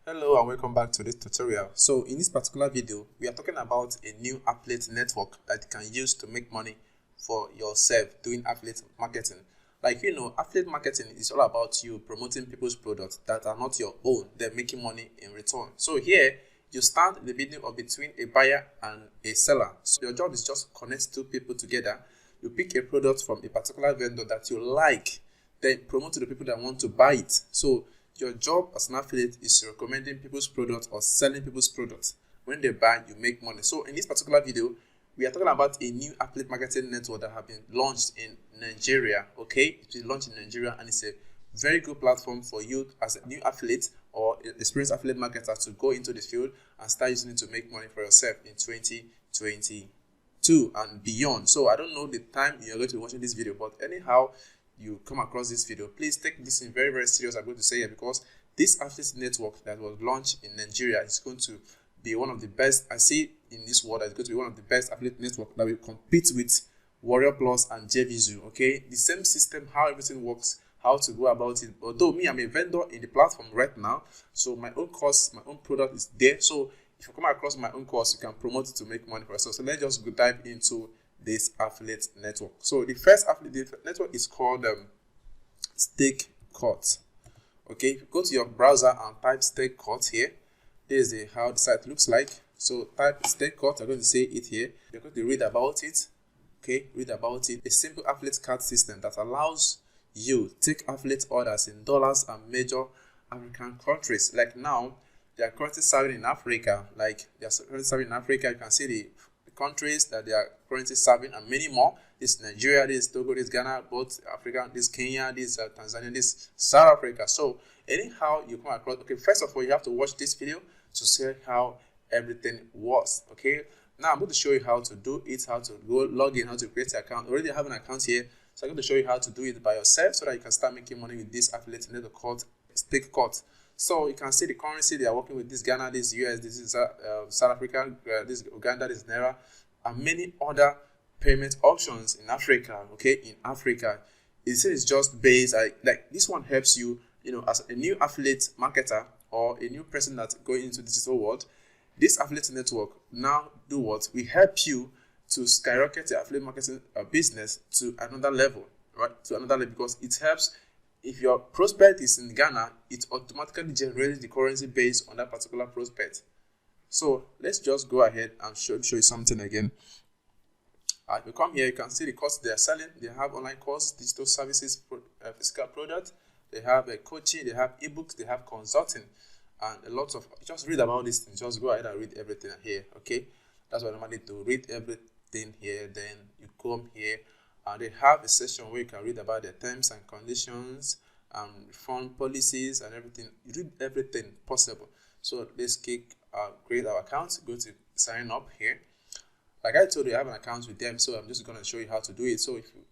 Hello and welcome back to this tutorial. So in this particular video, we are talking about a new affiliate network that you can use to make money for yourself doing affiliate marketing. Like affiliate marketing is all about you promoting people's products that are not your own, then making money in return. So here, you start the video of between a buyer and a seller. So your job is just connect two people together. You pick a product from a particular vendor that you like, then promote to the people that want to buy it. So your job as an affiliate is recommending people's products or selling people's products. When they buy, you make money. So in this particular video, we are talking about a new affiliate marketing network that have been launched in Nigeria. Okay, it's been launched in Nigeria and it's a very good platform for you as a new affiliate or experienced affiliate marketer to go into this field and start using it to make money for yourself in 2022 and beyond. So I don't know the time you're going to be watching this video, but anyhow you come across this video, please take this in very, very serious. I'm going to say here, because this affiliate network that was launched in Nigeria is going to be one of the best I see in this world. It's going to be one of the best affiliate network that will compete with Warrior Plus and JVZoo. Okay, the same system, how everything works, how to go about it. Although me, I'm a vendor in the platform right now, so my own course, my own product is there. So if you come across my own course, you can promote it to make money for yourself. So let's just go dive into this affiliate network. So the first affiliate network is called StakeCut. Okay, if you go to your browser and type StakeCut here, this is how the site looks like. So type StakeCut, I'm going to say it here. You're going to read about it. Okay, read about it. A simple affiliate card system that allows you to take affiliate orders in dollars and major African countries. Like now, they are currently serving in Africa. Like they are currently serving in Africa. You can see the countries that they are currently serving and many more. This is Nigeria, this is Togo, this is Ghana, both Africa, this is Kenya, this is Tanzania, this is South Africa. So anyhow you come across, okay, first of all you have to watch this video to see how everything works. Okay, now I'm going to show you how to do it, how to go log in, how to create an account. Already have an account here, so I'm going to show you how to do it by yourself so that you can start making money with this affiliate network called StakeCut. So you can see the currency they are working with. This Ghana, this US, this is South Africa, this Uganda, this Naira, and many other payment options in Africa. Okay, in Africa, it's just based like this one helps you, as a new affiliate marketer or a new person that's going into the digital world. This affiliate network now do what? We help you to skyrocket your affiliate marketing business to another level, right? To another level, because it helps. If your prospect is in Ghana, it automatically generates the currency based on that particular prospect. So let's just go ahead and show you something again. If you come here, you can see the course they are selling. They have online course, digital services, physical product. They have coaching, they have ebooks, they have consulting, and a lot of. Just read about this thing. Just go ahead and read everything here. Okay, that's what I normally do. Read everything here. Then you come here. They have a section where you can read about the terms and conditions and fund policies and everything. You read everything possible. So let's create our account. Go to sign up here. Like I told you, I have an account with them, so I'm just going to show you how to do it. So if you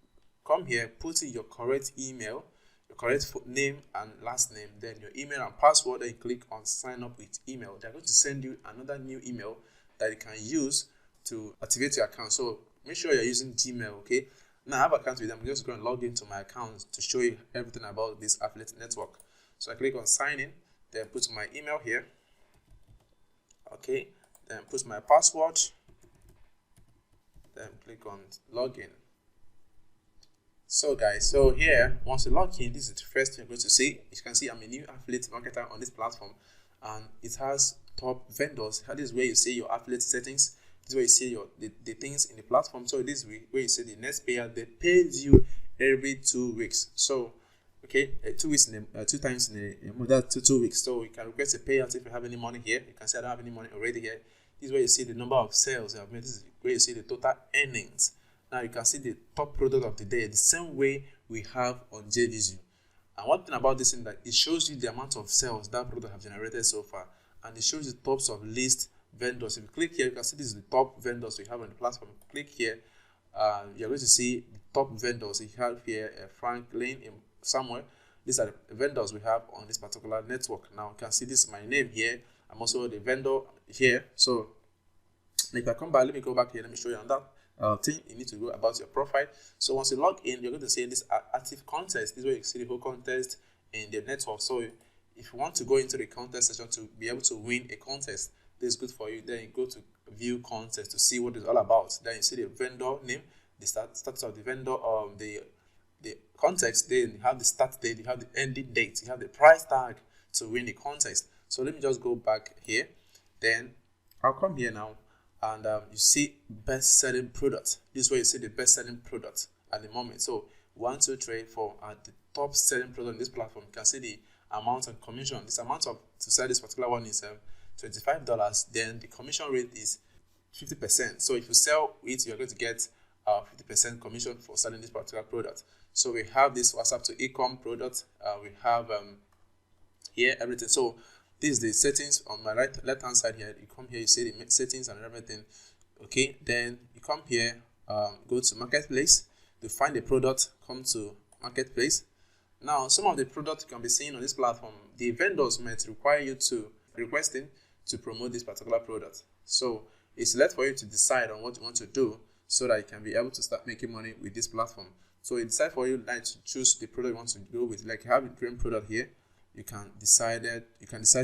come here, put in your correct email, your correct name and last name, then your email and password, then you click on sign up with email. They're going to send you another new email that you can use to activate your account. So make sure you're using Gmail, okay? Now I have an account with them. I'm just going to log into my account to show you everything about this affiliate network. So I click on sign in, then put my email here. Okay, then put my password, then click on login. So guys, so here once you log in, this is the first thing you're going to see. You can see I'm a new affiliate marketer on this platform, and it has top vendors. This is where you see your affiliate settings. This is where you see the things in the platform. So this is where you see the next payer. They pays you every 2 weeks. So okay, 2 weeks in a, 2 times in a month. That's 2 weeks. So you can request a payout if you have any money here. You can say I don't have any money already here. This is where you see the number of sales you have made. This is where you see the total earnings. Now you can see the top product of the day, the same way we have on JVZoo. And one thing about this is that it shows you the amount of sales that product have generated so far, and it shows you the tops of list vendors. If you click here, you can see this is the top vendors we have on the platform. Click here, you're going to see the top vendors. You have here Franklin in somewhere. These are the vendors we have on this particular network. Now you can see this is my name here. I'm also the vendor here. So if I come back, let me go back here. Let me show you on that thing. You need to go about your profile. So once you log in, you're going to see this active contest. This is where you see the whole contest in the network. So if you want to go into the contest section to be able to win a contest, this is good for you. Then you go to view contest to see what it's all about. Then you see the vendor name, the status of the vendor, the context. Then you have the start date, you have the ending date, you have the price tag to win the contest. So let me just go back here. Then I'll come here now, and you see best-selling product. This is where you see the best-selling product at the moment. So 1, 2, 3, 4 are the top selling product on this platform. You can see the amount of commission. This amount of to sell this particular one is $25. Then the commission rate is 50%. So if you sell it, you're going to get 50% commission for selling this particular product. So we have this WhatsApp to e-com product. We have here everything. So this is the settings on my left hand side here. You come here, you see the settings and everything. Okay, then you come here, go to marketplace to find the product. Come to marketplace. Now some of the products you can be seeing on this platform, the vendors might require you to requesting to promote this particular product. So it's left for you to decide on what you want to do so that you can be able to start making money with this platform. So it's decide for you like to choose the product you want to go with. Like you have a dream product here, you can decide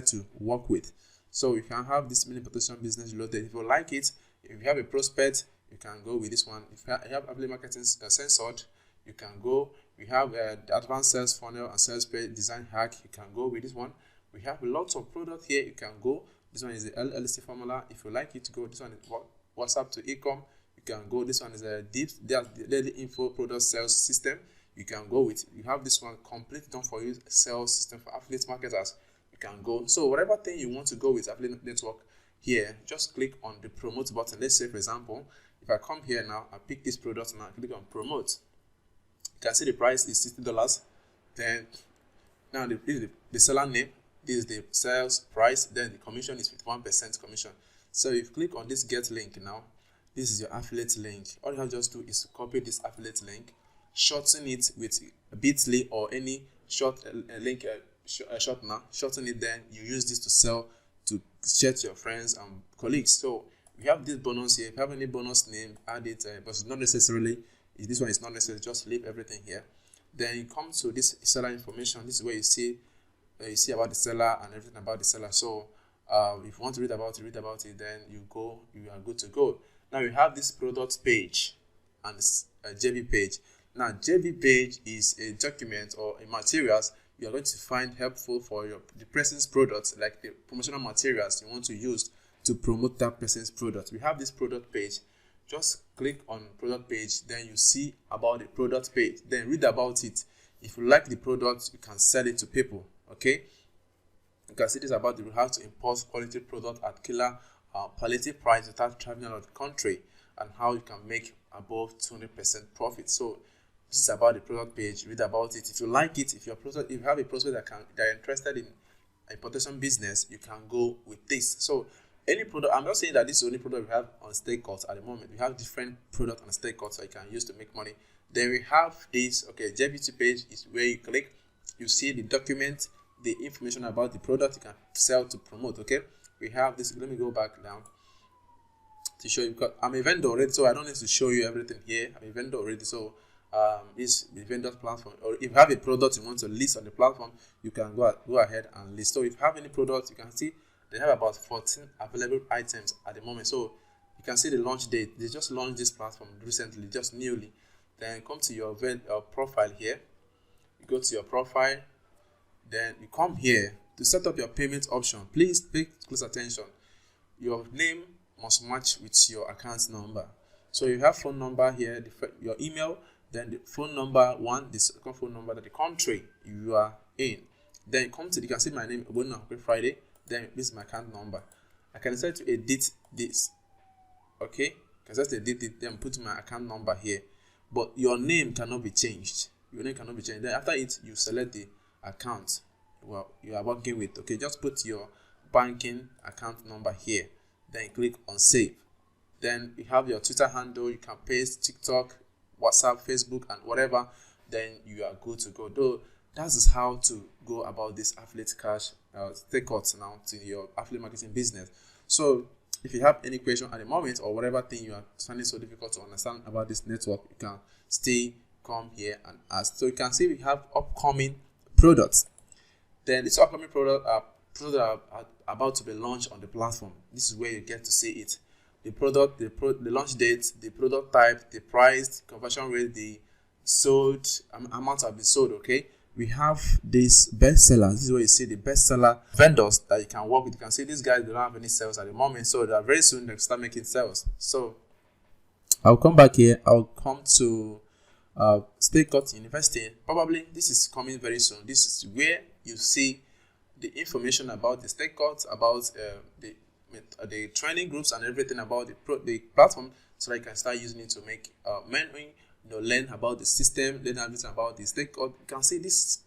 to work with. So you can have this mini importation business loaded. If you like it, if you have a prospect, you can go with this one. If you have affiliate marketing censored, you can go. We have the advanced sales funnel and sales page design hack. You can go with this one. We have lots of products here. You can go. This one is the LLC formula. If you like it to go, this one is WhatsApp to e-com. You can go. This one is a daily info product sales system. You can go with. You have this one complete done for you sales system for affiliate marketers. You can go. So whatever thing you want to go with affiliate network here, just click on the promote button. Let's say for example, if I come here now, I pick this product and I click on promote. You can see the price is $60. Then now the seller name. This is the sales price. Then the commission is 51% commission. So if you click on this get link now, this is your affiliate link. All you have to just do is copy this affiliate link, shorten it with bit.ly or any short link shortener, shorten it. Then you use this to sell, to share to your friends and colleagues. So we have this bonus here. If you have any bonus name, add it, but it's not necessarily. This one is not necessary. Just leave everything here. Then you come to this seller information. This is where you see about the seller and everything about the seller. So if you want to read about it, then you are good to go. Now you have this product page and a JV page. Now JV page is a document or a materials you are going to find helpful for the person's product, like the promotional materials you want to use to promote that person's product. We have this product page. Just click on product page, then you see about the product page, then read about it. If you like the product, you can sell it to people. Okay, you can see this about how to import quality product at killer palliative price without traveling out of the country, and how you can make above 200% profit. So this is about the product page. Read about it. If you like it, if you have a prospect that are interested in importation business, you can go with this. So any product, I'm not saying that this is the only product we have on StakeCut at the moment. We have different products on StakeCut so you can use to make money. Then we have this, okay, JVT page is where you click, you see the document, the information about the product you can sell to promote. Okay, we have this. Let me go back down to show you, because I'm a vendor already, so I don't need to show you everything here. I'm a vendor already, so this is the vendor platform. Or if you have a product you want to list on the platform, you can go ahead and list. So if you have any product, you can see they have about 14 available items at the moment. So you can see the launch date. They just launched this platform recently, just newly. Then come to your profile here. You go to your profile. Then you come here to set up your payment option. Please pay close attention. Your name must match with your account number. So you have phone number here, your email, then the phone number the second phone number, that the country you are in. Then you come to, you can see my name, Friday. Then this is my account number. I can decide to edit this. Okay, I can just edit it, then put my account number here. But your name cannot be changed. Your name cannot be changed. Then after it, you select the account you are working with. Okay, just put your banking account number here. Then click on save. Then you have your Twitter handle. You can paste TikTok, WhatsApp, Facebook, and whatever. Then you are good to go. Though that is how to go about this affiliate cash StakeCut now to your affiliate marketing business. So if you have any question at the moment or whatever thing you are finding so difficult to understand about this network, you can come here and ask. So you can see we have upcoming products. Then this upcoming product are about to be launched on the platform. This is where you get to see it. The product, the launch date, the product type, the price, conversion rate, the sold amount have been sold. Okay, we have these bestsellers. This is where you see the bestseller vendors that you can work with. You can see these guys don't have any sales at the moment, so that very soon they'll start making sales. So I'll come back here. I'll come to StakeCut Investing. Probably this is coming very soon. This is where you see the information about the StakeCut, about the training groups and everything about the platform, so that you can start using it to make money. Learn about the system, learn everything about the StakeCut. You can see this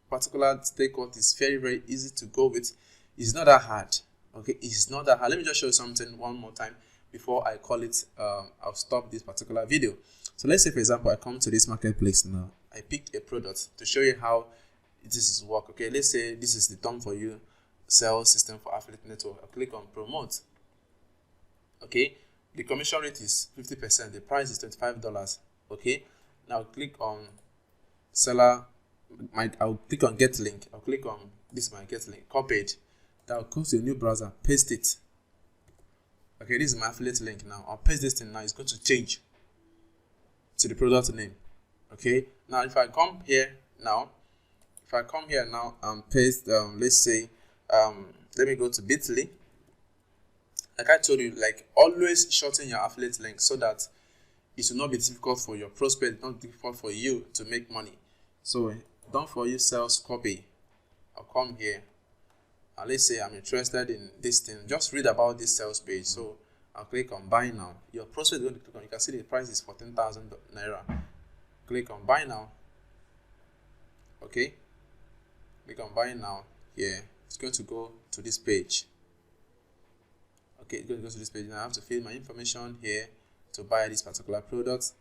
particular StakeCut is very, very easy to go with. It's not that hard. Okay, it's not that hard. Let me just show you something one more time before I call it. I'll stop this particular video. So let's say, for example, I come to this marketplace now. I pick a product to show you how this is work. Okay, let's say this is the Done For You sales system for affiliate network. I'll click on promote. Okay, the commission rate is 50%. The price is $25. Okay, now click on seller. I'll click on get link. I'll click on this, my get link, copy it. That will come to a new browser, paste it. Okay, this is my affiliate link now. I'll paste this thing now. It's going to change to the product name. Okay, now if I come here now, and paste, let's say, let me go to Bitly. Like I told you, like always shorten your affiliate link so that it will not be difficult for your prospect, not difficult for you to make money. So Done For You sales copy. I'll come here and let's say I'm interested in this thing. Just read about this sales page. So I'll click on buy now. Your prospect is going to click on. You can see the price is 14,000 naira. Click on buy now. Okay. Click on buy now. Here it's going to go to this page. Okay, it's going to go to this page. Now I have to fill my information here to buy this particular product.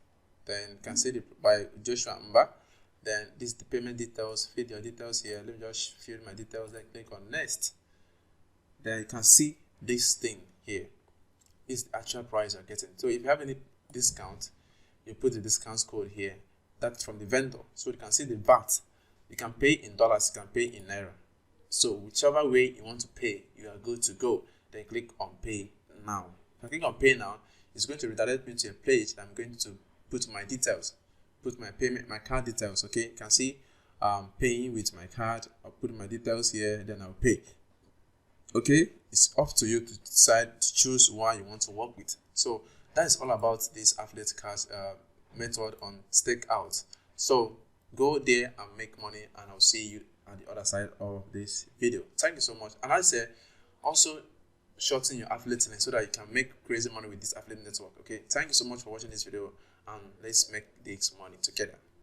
Then you can see the by Joshua Mba. Then this is the payment details. Fill your details here. Let me just fill my details. Then click on next. Then you can see this thing here. This is the actual price you're getting. So if you have any discount, you put the discount code here. That's from the vendor. So you can see the VAT. You can pay in dollars. You can pay in naira. So whichever way you want to pay, you are good to go. Then click on pay now. If I click on pay now, it's going to redirect me to a page that I'm going to put my details, put my payment, my card details. Okay, you can see paying with my card. I'll put my details here, then I'll pay. Okay, it's up to you to decide to choose one you want to work with. So that is all about this affiliate cash method on StakeCut. So go there and make money, and I'll see you at the other side of this video. Thank you so much. And I said also shorten your affiliate link so that you can make crazy money with this affiliate network. Okay, thank you so much for watching this video, and let's make this money together.